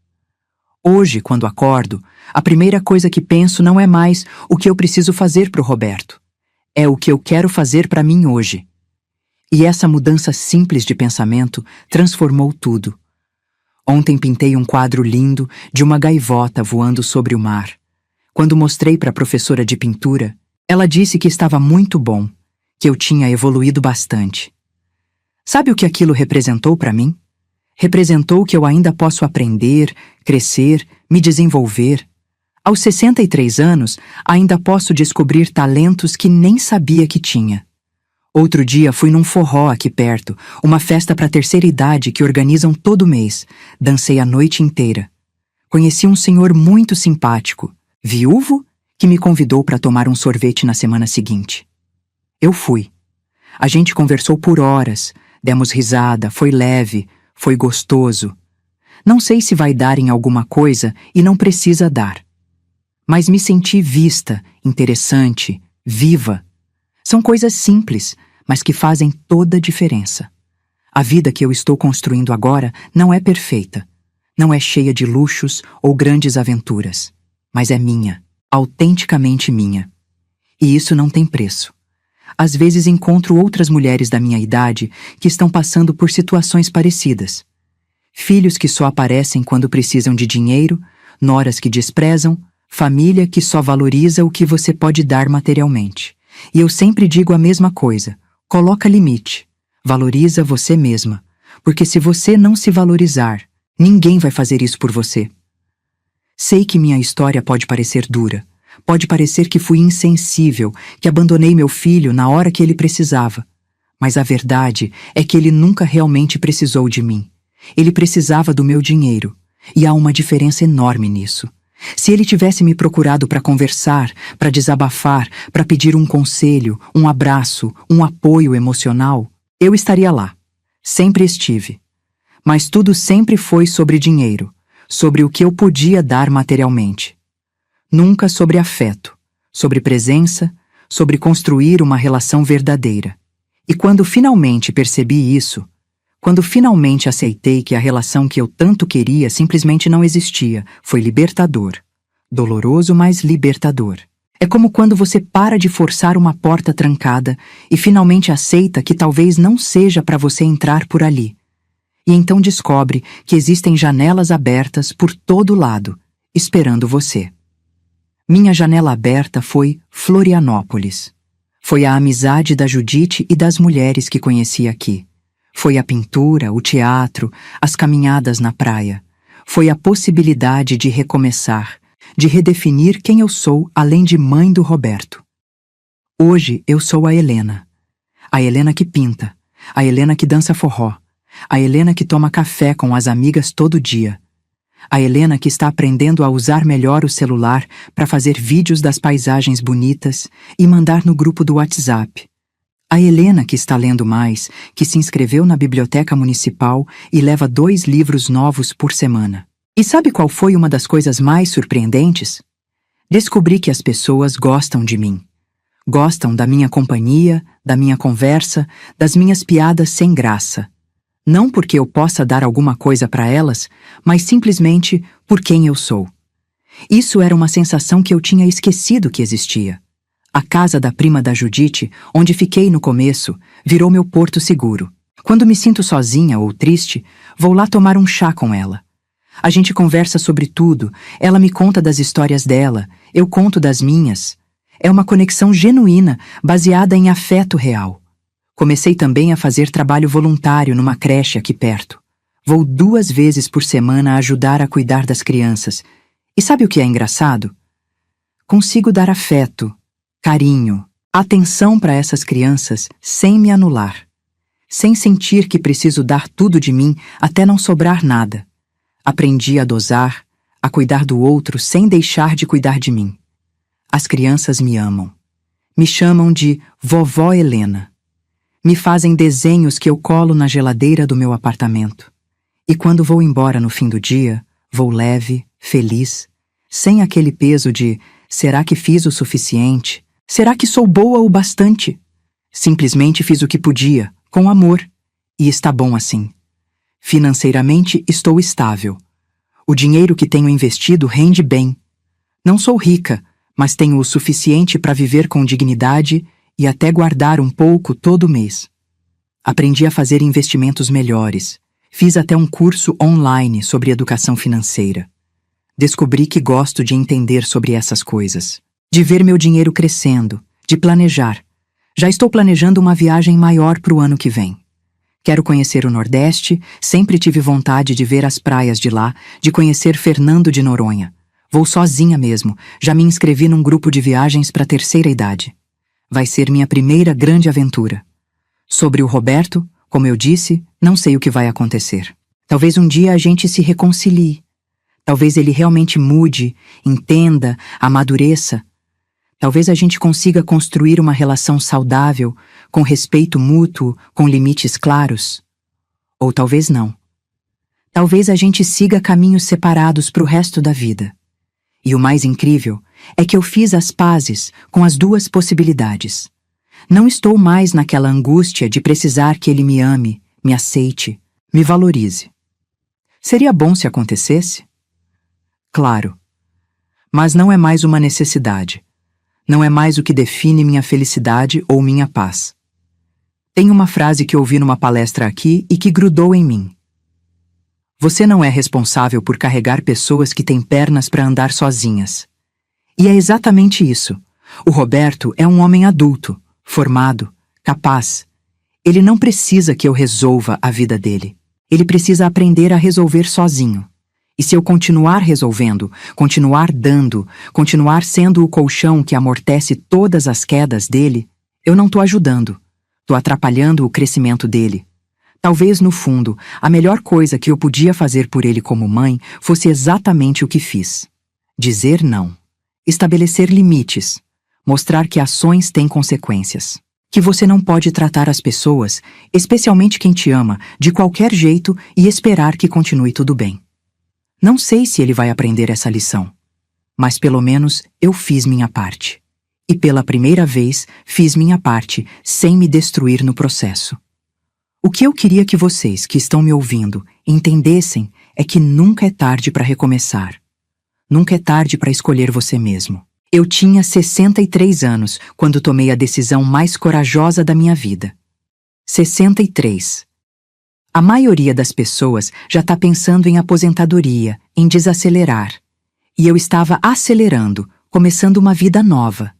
Hoje, quando acordo, a primeira coisa que penso não é mais o que eu preciso fazer pro Roberto. É o que eu quero fazer para mim hoje. E essa mudança simples de pensamento transformou tudo. Ontem pintei um quadro lindo de uma gaivota voando sobre o mar. Quando mostrei para a professora de pintura, ela disse que estava muito bom, que eu tinha evoluído bastante. Sabe o que aquilo representou para mim? Representou que eu ainda posso aprender, crescer, me desenvolver. Aos 63 anos, ainda posso descobrir talentos que nem sabia que tinha. Outro dia fui num forró aqui perto, uma festa para terceira idade que organizam todo mês. Dancei a noite inteira. Conheci um senhor muito simpático, viúvo, que me convidou para tomar um sorvete na semana seguinte. Eu fui. A gente conversou por horas, demos risada, foi leve, foi gostoso. Não sei se vai dar em alguma coisa e não precisa dar. Mas me senti vista, interessante, viva. São coisas simples, mas que fazem toda a diferença. A vida que eu estou construindo agora não é perfeita. Não é cheia de luxos ou grandes aventuras. Mas é minha, autenticamente minha. E isso não tem preço. Às vezes encontro outras mulheres da minha idade que estão passando por situações parecidas. Filhos que só aparecem quando precisam de dinheiro, noras que desprezam, família que só valoriza o que você pode dar materialmente. E eu sempre digo a mesma coisa: coloca limite, valoriza você mesma, porque se você não se valorizar, ninguém vai fazer isso por você. Sei que minha história pode parecer dura, pode parecer que fui insensível, que abandonei meu filho na hora que ele precisava, mas a verdade é que ele nunca realmente precisou de mim. Ele precisava do meu dinheiro, e há uma diferença enorme nisso. Se ele tivesse me procurado para conversar, para desabafar, para pedir um conselho, um abraço, um apoio emocional, eu estaria lá. Sempre estive. Mas tudo sempre foi sobre dinheiro, sobre o que eu podia dar materialmente. Nunca sobre afeto, sobre presença, sobre construir uma relação verdadeira. E quando finalmente percebi isso, quando finalmente aceitei que a relação que eu tanto queria simplesmente não existia, foi libertador. Doloroso, mas libertador. É como quando você para de forçar uma porta trancada e finalmente aceita que talvez não seja para você entrar por ali. E então descobre que existem janelas abertas por todo lado, esperando você. Minha janela aberta foi Florianópolis. Foi a amizade da Judite e das mulheres que conheci aqui. Foi a pintura, o teatro, as caminhadas na praia. Foi a possibilidade de recomeçar, de redefinir quem eu sou além de mãe do Roberto. Hoje eu sou a Helena que pinta, a Helena que dança forró, a Helena que toma café com as amigas todo dia, a Helena que está aprendendo a usar melhor o celular para fazer vídeos das paisagens bonitas e mandar no grupo do WhatsApp. A Helena que está lendo mais, que se inscreveu na biblioteca municipal e leva 2 livros novos por semana. E sabe qual foi uma das coisas mais surpreendentes? Descobri que as pessoas gostam de mim. Gostam da minha companhia, da minha conversa, das minhas piadas sem graça. Não porque eu possa dar alguma coisa para elas, mas simplesmente por quem eu sou. Isso era uma sensação que eu tinha esquecido que existia. A casa da prima da Judite, onde fiquei no começo, virou meu porto seguro. Quando me sinto sozinha ou triste, vou lá tomar um chá com ela. A gente conversa sobre tudo, ela me conta das histórias dela, eu conto das minhas. É uma conexão genuína, baseada em afeto real. Comecei também a fazer trabalho voluntário numa creche aqui perto. Vou 2 vezes por semana ajudar a cuidar das crianças. E sabe o que é engraçado? Consigo dar afeto, carinho, atenção para essas crianças sem me anular. Sem sentir que preciso dar tudo de mim até não sobrar nada. Aprendi a dosar, a cuidar do outro sem deixar de cuidar de mim. As crianças me amam. Me chamam de Vovó Helena. Me fazem desenhos que eu colo na geladeira do meu apartamento. E quando vou embora no fim do dia, vou leve, feliz, sem aquele peso de será que fiz o suficiente? Será que sou boa o bastante? Simplesmente fiz o que podia, com amor, e está bom assim. Financeiramente estou estável. O dinheiro que tenho investido rende bem. Não sou rica, mas tenho o suficiente para viver com dignidade e até guardar um pouco todo mês. Aprendi a fazer investimentos melhores. Fiz até um curso online sobre educação financeira. Descobri que gosto de entender sobre essas coisas, de ver meu dinheiro crescendo, de planejar. Já estou planejando uma viagem maior para o ano que vem. Quero conhecer o Nordeste, sempre tive vontade de ver as praias de lá, de conhecer Fernando de Noronha. Vou sozinha mesmo, já me inscrevi num grupo de viagens para a 3ª idade. Vai ser minha primeira grande aventura. Sobre o Roberto, como eu disse, não sei o que vai acontecer. Talvez um dia a gente se reconcilie. Talvez ele realmente mude, entenda, amadureça. Talvez a gente consiga construir uma relação saudável, com respeito mútuo, com limites claros. Ou talvez não. Talvez a gente siga caminhos separados para o resto da vida. E o mais incrível é que eu fiz as pazes com as 2 possibilidades. Não estou mais naquela angústia de precisar que ele me ame, me aceite, me valorize. Seria bom se acontecesse? Claro. Mas não é mais uma necessidade. Não é mais o que define minha felicidade ou minha paz. Tem uma frase que ouvi numa palestra aqui e que grudou em mim. Você não é responsável por carregar pessoas que têm pernas para andar sozinhas. E é exatamente isso. O Roberto é um homem adulto, formado, capaz. Ele não precisa que eu resolva a vida dele. Ele precisa aprender a resolver sozinho. E se eu continuar resolvendo, continuar dando, continuar sendo o colchão que amortece todas as quedas dele, eu não estou ajudando. Estou atrapalhando o crescimento dele. Talvez, no fundo, a melhor coisa que eu podia fazer por ele como mãe fosse exatamente o que fiz. Dizer não. Estabelecer limites. Mostrar que ações têm consequências. Que você não pode tratar as pessoas, especialmente quem te ama, de qualquer jeito e esperar que continue tudo bem. Não sei se ele vai aprender essa lição, mas pelo menos eu fiz minha parte. E pela primeira vez fiz minha parte sem me destruir no processo. O que eu queria que vocês que estão me ouvindo entendessem é que nunca é tarde para recomeçar. Nunca é tarde para escolher você mesmo. Eu tinha 63 anos quando tomei a decisão mais corajosa da minha vida. 63. A maioria das pessoas já está pensando em aposentadoria, em desacelerar. E eu estava acelerando, começando uma vida nova.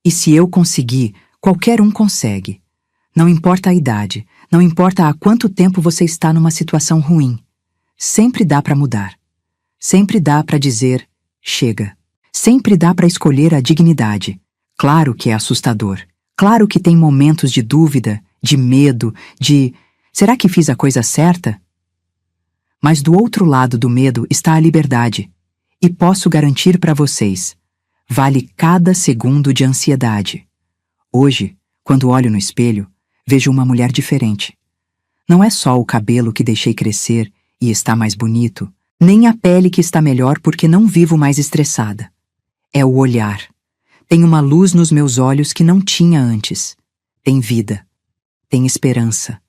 E se eu conseguir, qualquer um consegue. Não importa a idade, não importa há quanto tempo você está numa situação ruim. Sempre dá para mudar. Sempre dá para dizer, chega. Sempre dá para escolher a dignidade. Claro que é assustador. Claro que tem momentos de dúvida, de medo, de... será que fiz a coisa certa? Mas do outro lado do medo está a liberdade. E posso garantir para vocês, vale cada segundo de ansiedade. Hoje, quando olho no espelho, vejo uma mulher diferente. Não é só o cabelo que deixei crescer e está mais bonito, nem a pele que está melhor porque não vivo mais estressada. É o olhar. Tem uma luz nos meus olhos que não tinha antes. Tem vida. Tem esperança.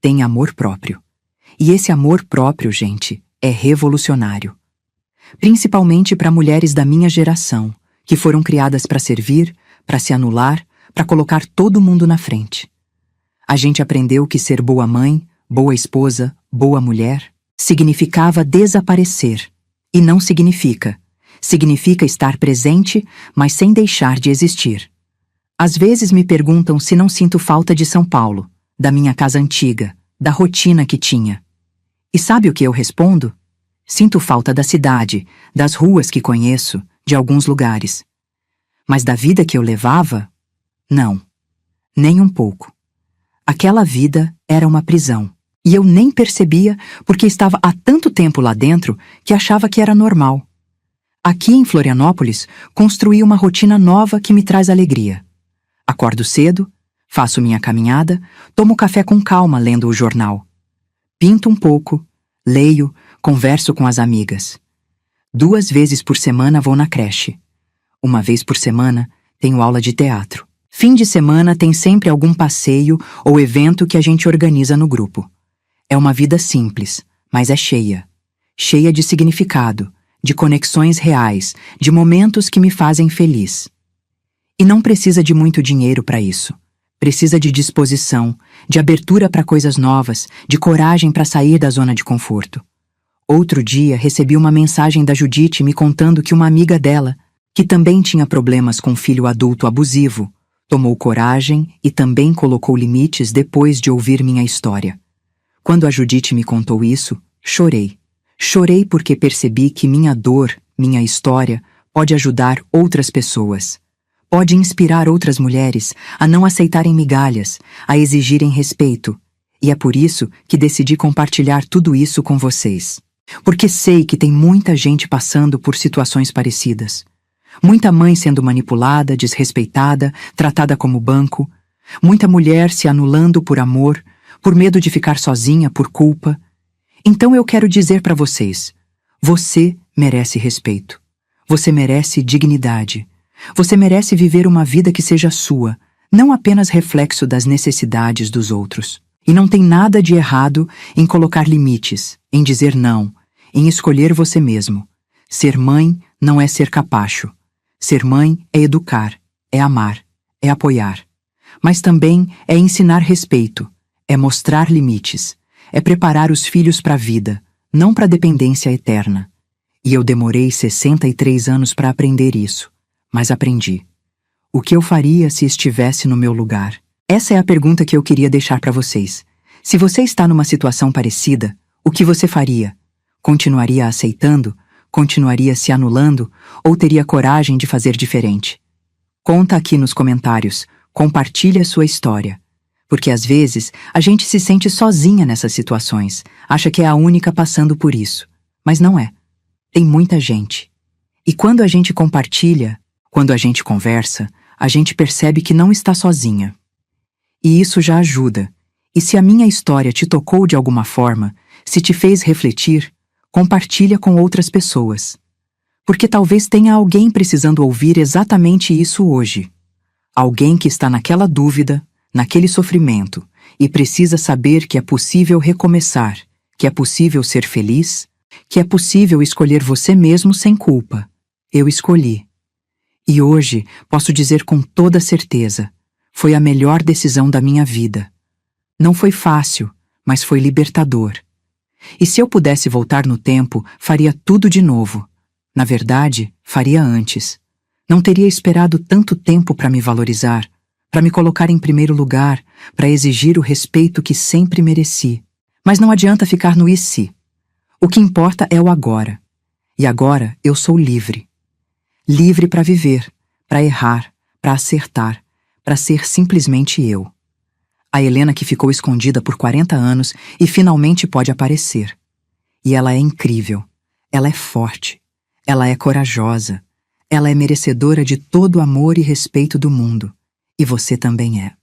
Tem amor próprio. E esse amor próprio, gente, é revolucionário. Principalmente para mulheres da minha geração, que foram criadas para servir, para se anular, para colocar todo mundo na frente. A gente aprendeu que ser boa mãe, boa esposa, boa mulher, significava desaparecer. E não significa. Significa estar presente, mas sem deixar de existir. Às vezes me perguntam se não sinto falta de São Paulo, da minha casa antiga, da rotina que tinha. E sabe o que eu respondo? Sinto falta da cidade, das ruas que conheço, de alguns lugares. Mas da vida que eu levava? Não. Nem um pouco. Aquela vida era uma prisão. E eu nem percebia porque estava há tanto tempo lá dentro que achava que era normal. Aqui em Florianópolis, construí uma rotina nova que me traz alegria. Acordo cedo, faço minha caminhada, tomo café com calma lendo o jornal. Pinto um pouco, leio, converso com as amigas. 2 vezes por semana vou na creche. 1 vez por semana tenho aula de teatro. Fim de semana tem sempre algum passeio ou evento que a gente organiza no grupo. É uma vida simples, mas é cheia. Cheia de significado, de conexões reais, de momentos que me fazem feliz. E não precisa de muito dinheiro para isso. Precisa de disposição, de abertura para coisas novas, de coragem para sair da zona de conforto. Outro dia recebi uma mensagem da Judite me contando que uma amiga dela, que também tinha problemas com um filho adulto abusivo, tomou coragem e também colocou limites depois de ouvir minha história. Quando a Judite me contou isso, chorei. Chorei porque percebi que minha dor, minha história, pode ajudar outras pessoas. Pode inspirar outras mulheres a não aceitarem migalhas, a exigirem respeito. E é por isso que decidi compartilhar tudo isso com vocês. Porque sei que tem muita gente passando por situações parecidas. Muita mãe sendo manipulada, desrespeitada, tratada como banco. Muita mulher se anulando por amor, por medo de ficar sozinha por culpa. Então eu quero dizer para vocês, você merece respeito. Você merece dignidade. Você merece viver uma vida que seja sua, não apenas reflexo das necessidades dos outros. E não tem nada de errado em colocar limites, em dizer não, em escolher você mesmo. Ser mãe não é ser capacho. Ser mãe é educar, é amar, é apoiar. Mas também é ensinar respeito, é mostrar limites, é preparar os filhos para a vida, não para a dependência eterna. E eu demorei 63 anos para aprender isso, mas aprendi. O que eu faria se estivesse no meu lugar? Essa é a pergunta que eu queria deixar para vocês. Se você está numa situação parecida, o que você faria? Continuaria aceitando? Continuaria se anulando? Ou teria coragem de fazer diferente? Conta aqui nos comentários, compartilhe a sua história. Porque às vezes a gente se sente sozinha nessas situações, acha que é a única passando por isso. Mas não é. Tem muita gente. E quando a gente compartilha, quando a gente conversa, a gente percebe que não está sozinha. E isso já ajuda. E se a minha história te tocou de alguma forma, se te fez refletir, compartilha com outras pessoas. Porque talvez tenha alguém precisando ouvir exatamente isso hoje. Alguém que está naquela dúvida, naquele sofrimento, e precisa saber que é possível recomeçar, que é possível ser feliz, que é possível escolher você mesmo sem culpa. Eu escolhi. E hoje posso dizer com toda certeza, foi a melhor decisão da minha vida. Não foi fácil, mas foi libertador. E se eu pudesse voltar no tempo, faria tudo de novo. Na verdade, faria antes. Não teria esperado tanto tempo para me valorizar, para me colocar em primeiro lugar, para exigir o respeito que sempre mereci. Mas não adianta ficar no e se. O que importa é o agora. E agora eu sou livre. Livre para viver, para errar, para acertar, para ser simplesmente eu. A Helena que ficou escondida por 40 anos e finalmente pode aparecer. E ela é incrível. Ela é forte. Ela é corajosa. Ela é merecedora de todo o amor e respeito do mundo. E você também é.